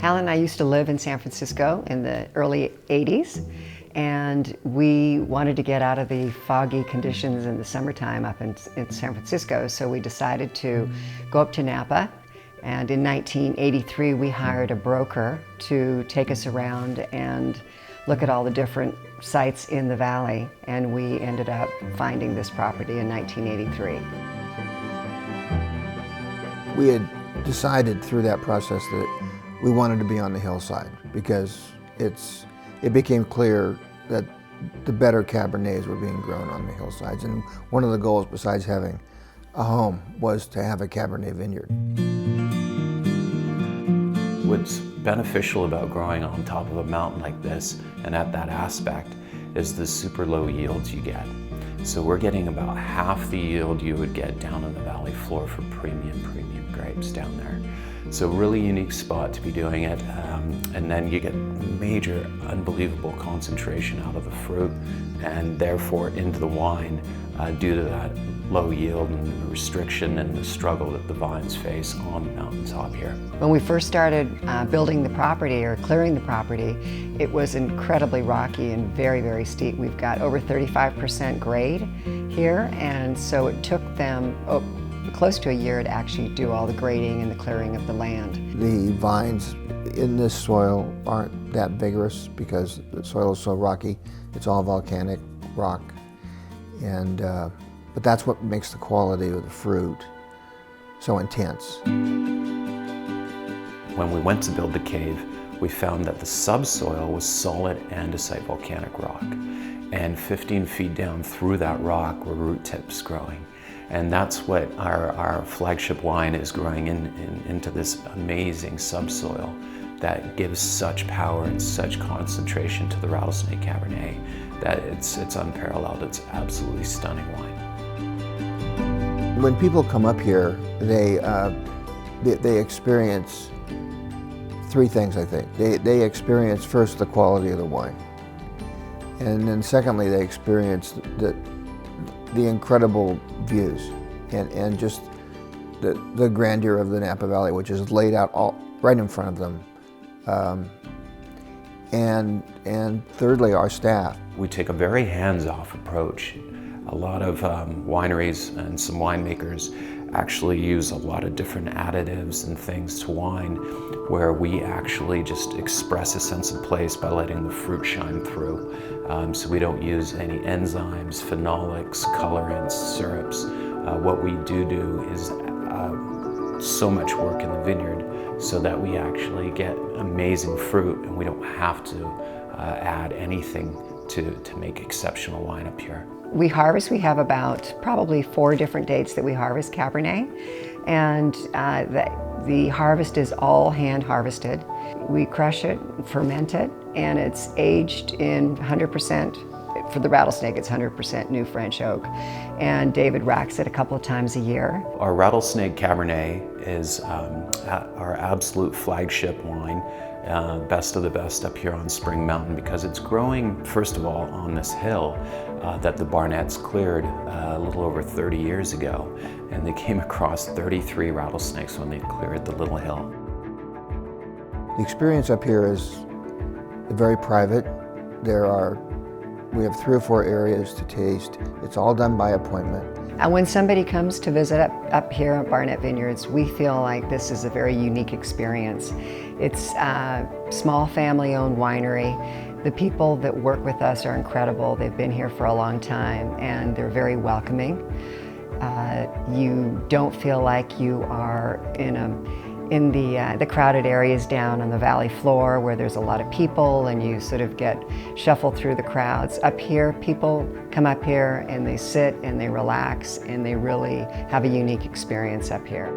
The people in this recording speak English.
Hal and I used to live in San Francisco in the early 80s, and we wanted to get out of the foggy conditions in the summertime up in San Francisco, so we decided to go up to Napa. And in 1983, we hired a broker to take us around and look at all the different sites in the valley, and we ended up finding this property in 1983. We had decided through that process that we wanted to be on the hillside because it became clear that the better Cabernets were being grown on the hillsides. And one of the goals, besides having a home, was to have a Cabernet vineyard. What's beneficial about growing on top of a mountain like this and at that aspect is the super low yields you get. So we're getting about half the yield you would get down on the valley floor for premium grapes down there. So really unique spot to be doing it, and then you get major, unbelievable concentration out of the fruit and therefore into the wine due to that low yield and the restriction and the struggle that the vines face on the mountaintop here. When we first started building the property or clearing the property, it was incredibly rocky and very, very steep. We've got over 35% grade here, and so it took them close to a year to actually do all the grading and the clearing of the land. The vines in this soil aren't that vigorous because the soil is so rocky. It's all volcanic rock, and but that's what makes the quality of the fruit so intense. When we went to build the cave, we found that the subsoil was solid andesite volcanic rock, and 15 feet down through that rock were root tips growing. And that's what our flagship wine is growing into this amazing subsoil that gives such power and such concentration to the Rattlesnake Cabernet that it's unparalleled. It's absolutely stunning wine. When people come up here, they experience three things, I think. They experience first the quality of the wine, and then secondly they experience the incredible views and just the grandeur of the Napa Valley, which is laid out all right in front of them. And thirdly, our staff. We take a very hands-off approach. A lot of wineries and some winemakers actually use a lot of different additives and things to wine, where we actually just express a sense of place by letting the fruit shine through. So we don't use any enzymes, phenolics, colorants, syrups. What we do is so much work in the vineyard so that we actually get amazing fruit and we don't have to add anything to make exceptional wine up here. We have about probably 4 different dates that we harvest Cabernet, and the harvest is all hand harvested. We crush it, ferment it, and it's aged in 100%, for the Rattlesnake it's 100% new French oak, and David racks it a couple of times a year. Our Rattlesnake Cabernet is our absolute flagship wine, best of the best up here on Spring Mountain, because it's growing, first of all, on this hill that the Barnetts cleared a little over 30 years ago, and they came across 33 rattlesnakes when they cleared the little hill. The experience up here is very private. We have 3 or 4 areas to taste. It's all done by appointment. And when somebody comes to visit up here at Barnett Vineyards, we feel like this is a very unique experience. It's a small family-owned winery. The people that work with us are incredible. They've been here for a long time and they're very welcoming. You don't feel like you are in the crowded areas down on the valley floor where there's a lot of people and you sort of get shuffled through the crowds. Up here, people come up here and they sit and they relax and they really have a unique experience up here.